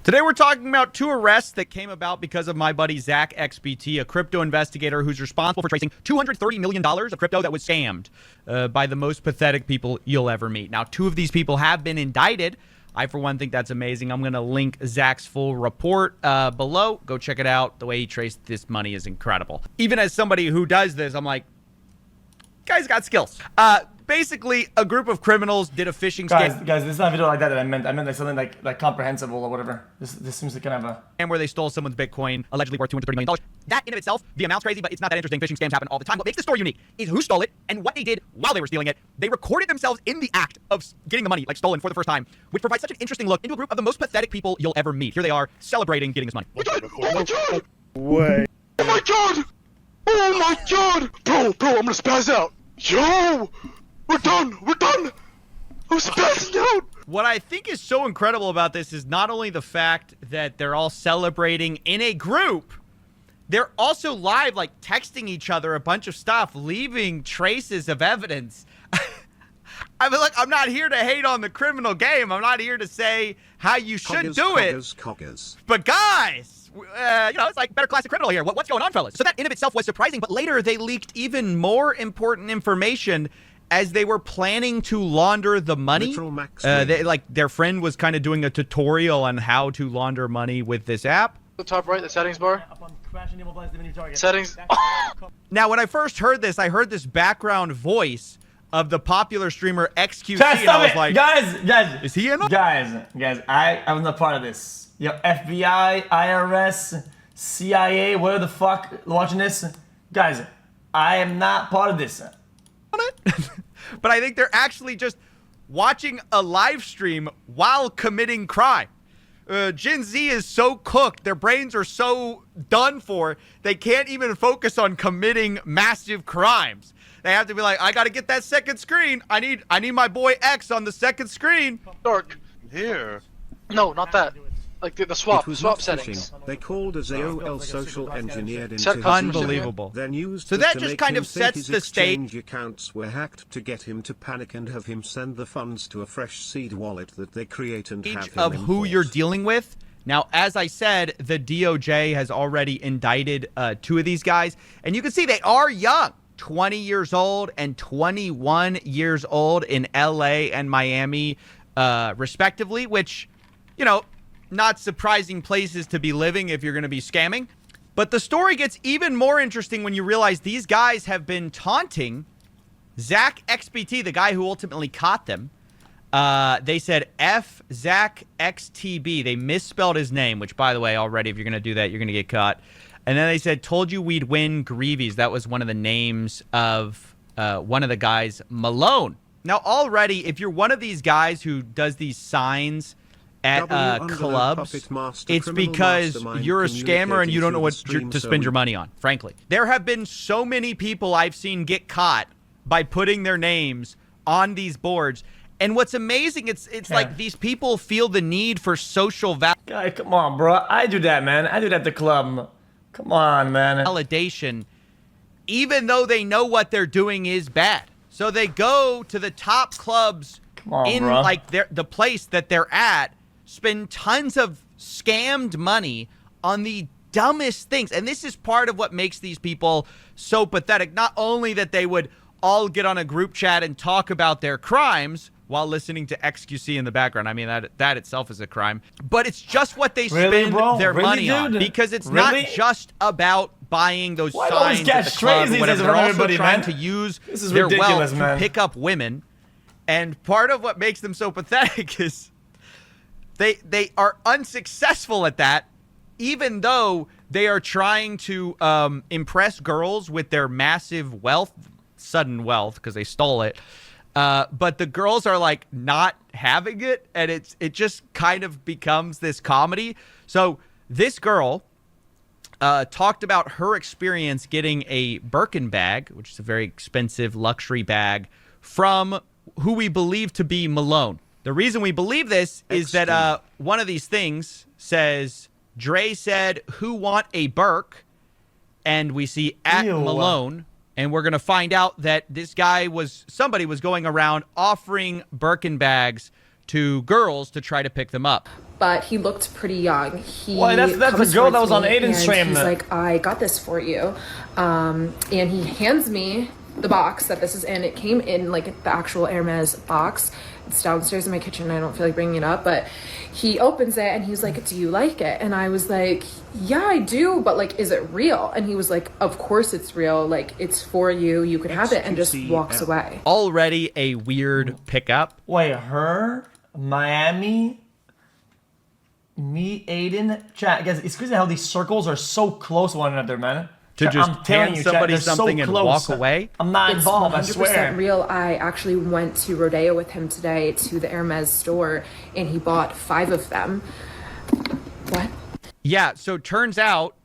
Today we're talking about 2 arrests that came about because of my buddy Zach XBT, a crypto investigator who's responsible for tracing $230 million of crypto that was scammed by the most pathetic people you'll ever meet. Now, 2 of these people have been indicted. I, for one, think that's amazing. I'm going to link Zach's full report below. Go check it out. The way he traced this money is incredible. Even as somebody who does this, I'm like, guy's got skills. Basically, a group of criminals did a phishing scam. Guys, this is not a video like that I meant. I meant like something like comprehensible or whatever. This seems like kind of a... And where they stole someone's Bitcoin, allegedly worth $230 million. That in of itself, the amount's crazy, but it's not that interesting. Phishing scams happen all the time. What makes the story unique is who stole it and what they did while they were stealing it. They recorded themselves in the act of getting the money, like stolen for the first time, which provides such an interesting look into a group of the most pathetic people you'll ever meet. Here they are, celebrating getting this money. Oh my god! Way. Oh my god! Oh my god! Bro, I'm gonna spaz out. Yo! We're done! I'm spazzing out! What I think is so incredible about this is not only the fact that they're all celebrating in a group, they're also live, like, texting each other a bunch of stuff, leaving traces of evidence. I mean, look, I'm not here to hate on the criminal game. I'm not here to say how you should do it. But guys, you know, it's like better classic criminal here. What's going on, fellas? So that in of itself was surprising, but later they leaked even more important information as they were planning to launder the money. Their friend was kind of doing a tutorial on how to launder money with this app. The top right, the settings bar. Settings. Now, when I first heard this, I heard this background voice of the popular streamer xQc, and I was like, guys, is he in on? Guys, I was not part of this. Yo, FBI, IRS, CIA, where the fuck watching this? Guys, I am not part of this. But I think they're actually just watching a live stream while committing crime. Gen Z is so cooked, their brains are so done for, they can't even focus on committing massive crimes. They have to be like, I gotta get that second screen. I need my boy X on the second screen. Dark. Here. No, not that. Like the swap settings. They called a XQcOW social engineered into his Unbelievable. Then used so it that to just make kind him of think sets his the stage. exchange accounts were hacked to get him to panic and have him send the funds to a fresh seed wallet that they create and have him Of who import. you're dealing with. Now, as I said, the DOJ has already indicted 2 of these guys, and you can see they are young. 20 years old and 21 years old in LA and Miami, respectively, which, you know, not surprising places to be living if you're going to be scamming. But the story gets even more interesting when you realize these guys have been taunting Zach XBT, the guy who ultimately caught them. They said F Zach XTB. They misspelled his name, which, by the way, already, if you're going to do that, you're going to get caught. And then they said, told you we'd win Greavies. That was one of the names of one of the guys, Malone. Now, already, if you're one of these guys who does these signs at clubs, it's because you're a scammer and you don't know what to spend your money on, frankly. There have been so many people I've seen get caught by putting their names on these boards. And what's amazing, it's like these people feel the need for social validation. Guy, come on, bro. I do that, man. I do that at the club. Come on, man. Validation, even though they know what they're doing is bad. So they go to the top clubs bro. like the place that they're at, spend tons of scammed money on the dumbest things. And this is part of what makes these people so pathetic. Not only that they would all get on a group chat and talk about their crimes while listening to xQc in the background. I mean, that itself is a crime. But it's just what they spend their money on. Because it's not just about buying those signs at the club or whatever. They're also trying to use their wealth to pick up women. And part of what makes them so pathetic is they are unsuccessful at that, even though they are trying to impress girls with their massive wealth, sudden wealth, because they stole it. But the girls are like not having it, and it just kind of becomes this comedy. So this girl talked about her experience getting a Birkin bag, which is a very expensive luxury bag, from who we believe to be Malone. The reason we believe this is that one of these things says, Dre said, who want a Burke? And we see at Malone. And we're going to find out that this guy somebody was going around offering Birkin bags to girls to try to pick them up. but he looked pretty young. Why, that's the comes girl that towards was on me Aiden's and stream. He's like, I got this for you. And he hands me the box that this is in. It came in like the actual Hermes box. It's downstairs in my kitchen. I don't feel like bringing it up, but he opens it and he's like, do you like it? And I was like, yeah, I do, but like, is it real? And he was like, of course it's real. Like, it's for you. You could have it, and just walks away. Already a weird pickup. Wait, her, Miami, me, Aiden, chat. Guys, it's crazy how these circles are so close to one another, man. To just I'm telling hand you, somebody chat, they're something so and close. walk away. I'm not It's involved, I 100% swear. real. I actually went to Rodeo with him today to the Hermes store, and he bought 5 of them. What? Yeah, so turns out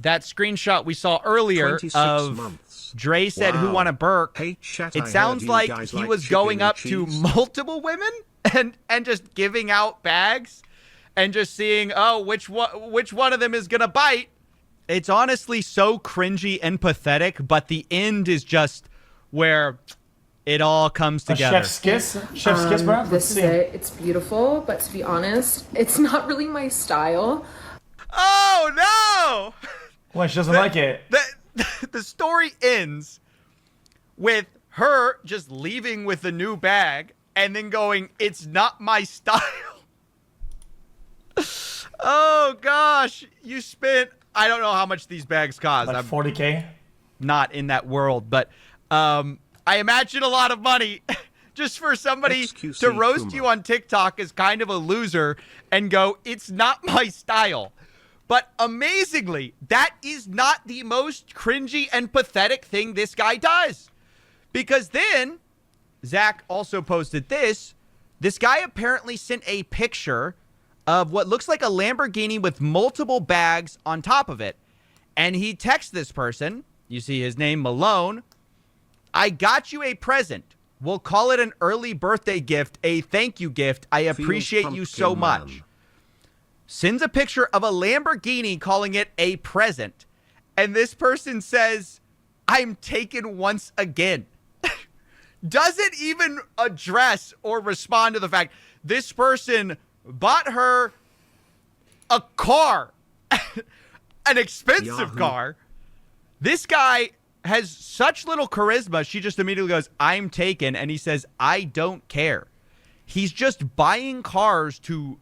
that screenshot we saw earlier 26 of months. Dre said, Wow. who want a Burke? Hey, chat, It I sounds heard you like guys he like was chicken going and up to cheese. multiple women and just giving out bags and just seeing, oh, which one of them is going to bite. It's honestly so cringy and pathetic, but the end is just where it all comes A together. chef's kiss? Chef's kiss, bro? This is it. It's beautiful, but to be honest, it's not really my style. Oh, no! Why, she doesn't like it? The story ends with her just leaving with a new bag and then going, it's not my style. Oh, gosh. You spent, I don't know how much these bags cost. Like I'm 40K? not in that world, but I imagine a lot of money just for somebody xQc to roast Kuma. you on TikTok as kind of a loser and go, it's not my style. But amazingly, that is not the most cringy and pathetic thing this guy does. Because then, Zach also posted this. This guy apparently sent a picture of what looks like a Lamborghini with multiple bags on top of it. And he texts this person. You see his name, Malone. I got you a present. We'll call it an early birthday gift, a thank you gift. I appreciate you so pumpkin much. man. Sends a picture of a Lamborghini calling it a present. And this person says, I'm taken once again. Doesn't even address or respond to the fact this person bought her a car, an expensive Yahoo. car. This guy has such little charisma. She just immediately goes, I'm taken. And he says, I don't care. He's just buying cars to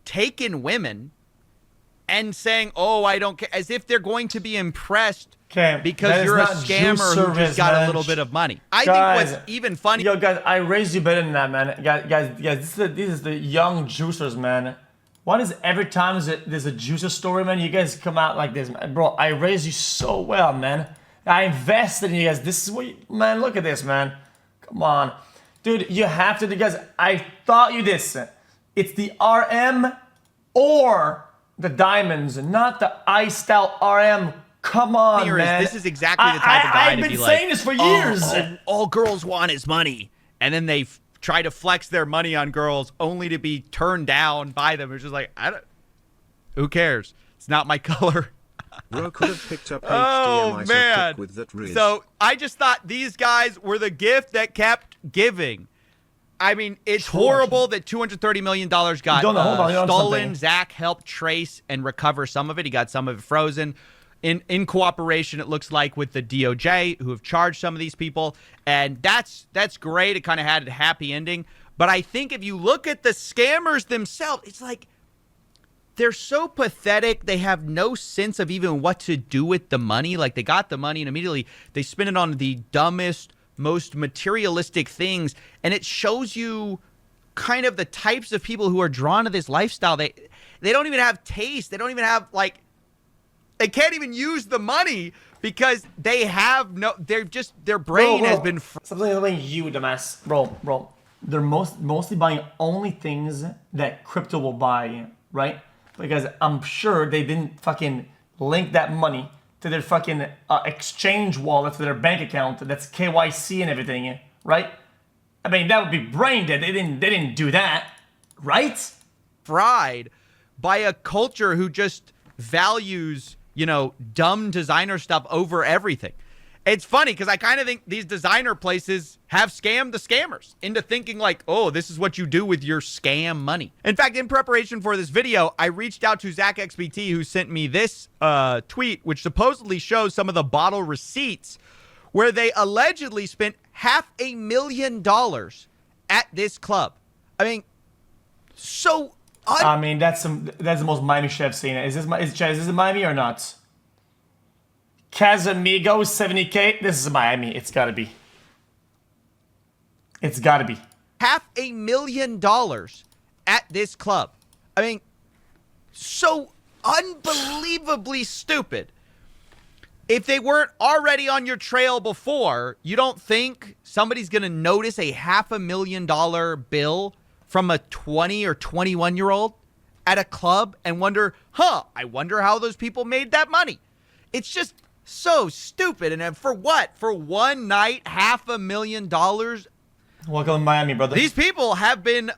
taken women and saying, oh, I don't care, as if they're going to be impressed Okay, because that is you're a not juice scammer who service, just got man. a little bit of money. I Guys, think what's even funny. Yo, guys, I raised you better than that, man. Guys, this is the young juicers, man. Why does every time there's a juicer story, man, you guys come out like this, man? Bro, I raised you so well, man. I invested in you guys. This is what man, look at this, man. Come on. Dude, you have to, guys, I thought you this. It's the RM or the diamonds, not the I-style RM. Come on, Here man. this is exactly the type of guy I've to been be saying like, this for years. all girls want is money. And then they try to flex their money on girls only to be turned down by them. It's just like, who cares? It's not my color. Bro could have picked up Oh, HDMI man. with that Riz. So I just thought these guys were the gift that kept giving. I mean, it's horrible that $230 million got Hold on, you're on stolen. something. Zach helped trace and recover some of it. He got some of it frozen. In cooperation, it looks like, with the DOJ, who have charged some of these people. And that's great. It kind of had a happy ending. But I think if you look at the scammers themselves, it's like they're so pathetic. They have no sense of even what to do with the money. Like, they got the money and immediately they spend it on the dumbest, most materialistic things. And it shows you kind of the types of people who are drawn to this lifestyle. They don't even have taste. They don't even have, like, they can't even use the money because they have no, they're just, their brain has been. Something you, dumbass. Bro. They're mostly buying only things that crypto will buy, right? Because I'm sure they didn't fucking link that money to their fucking exchange wallet, to their bank account. That's KYC and everything, right? I mean, that would be brain dead. They didn't do that, right? Fried by a culture who just values, dumb designer stuff over everything. It's funny because I kind of think these designer places have scammed the scammers into thinking like, oh, this is what you do with your scam money. In fact, in preparation for this video, I reached out to ZachXBT, who sent me this tweet, which supposedly shows some of the bottle receipts where they allegedly spent $500,000 at this club. I mean, so... I mean, that's the most Miami shit I've seen. Is this Miami or not? Casamigo, 70K. This is Miami. It's gotta be. It's gotta be. $500,000 at this club. I mean, so unbelievably stupid. If they weren't already on your trail before, you don't think somebody's gonna notice a $500,000 bill from a 20 or 21-year-old at a club and wonder, I wonder how those people made that money. It's just so stupid. And for what? For one night, $500,000? Welcome to Miami, brother. These people have been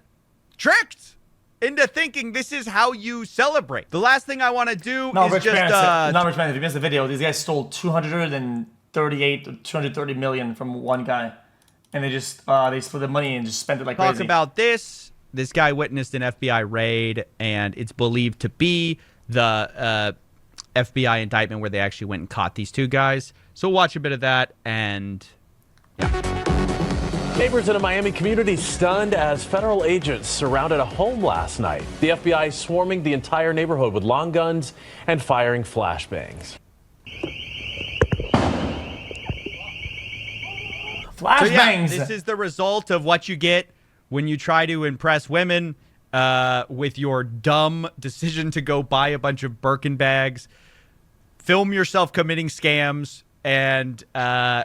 tricked into thinking this is how you celebrate. The last thing I want to do is Rich just... Rich Man, if you missed the video, these guys stole 230 million from one guy. And they just, they split the money and just spent it like crazy. Talk about this. This guy witnessed an FBI raid, and it's believed to be the FBI indictment where they actually went and caught these two guys. So watch a bit of that, and yeah. Neighbors in a Miami community stunned as federal agents surrounded a home last night. The FBI swarming the entire neighborhood with long guns and firing flashbangs. So yeah, this is the result of what you get when you try to impress women with your dumb decision to go buy a bunch of Birkin bags, film yourself committing scams, and buy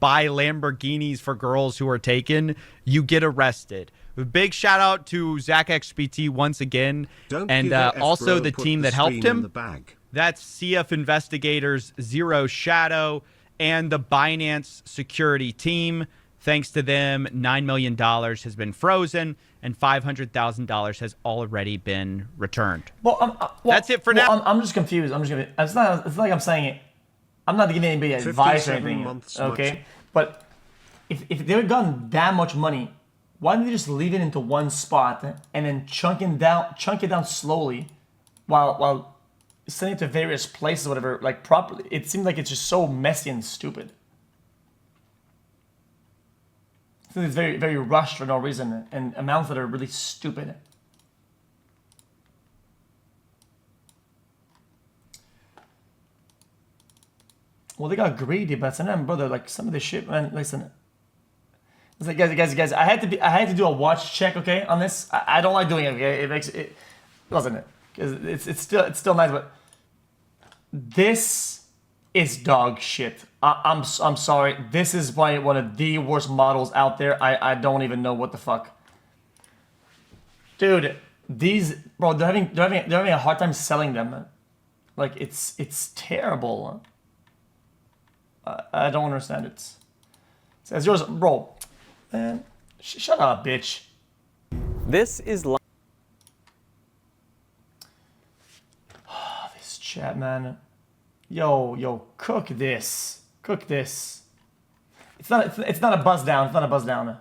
Lamborghinis for girls who are taken. You get arrested. A big shout out to ZachXBT once again, and also the team that helped him. That's CF Investigators, Zero Shadow, and the Binance security team. Thanks to them, $9 million has been frozen and $500,000 has already been returned. That's it for now. I'm just confused. It's like I'm saying it. I'm not giving anybody advice or anything. Okay? But if they had gotten that much money, why didn't they just leave it into one spot and then chunk it down slowly while sending it to various places, whatever, like properly? It seems like it's just so messy and stupid. It's very, very rushed for no reason, and amounts that are really stupid. Well, they got greedy, but sometimes, brother, like some of this shit, man. Listen, it's like, guys. I had to do a watch check, okay, on this. I don't like doing it. Okay, it makes it, doesn't it? Because it's still nice, but this is dog shit. I'm sorry. This is probably one of the worst models out there. I don't even know what the fuck. Dude, these, bro, they're having a hard time selling them. Like it's terrible. I don't understand it. Says yours, bro. Man, shut up, bitch. This is this chat, man. Yo, cook this. It's not a buzz down. It's not a buzz down.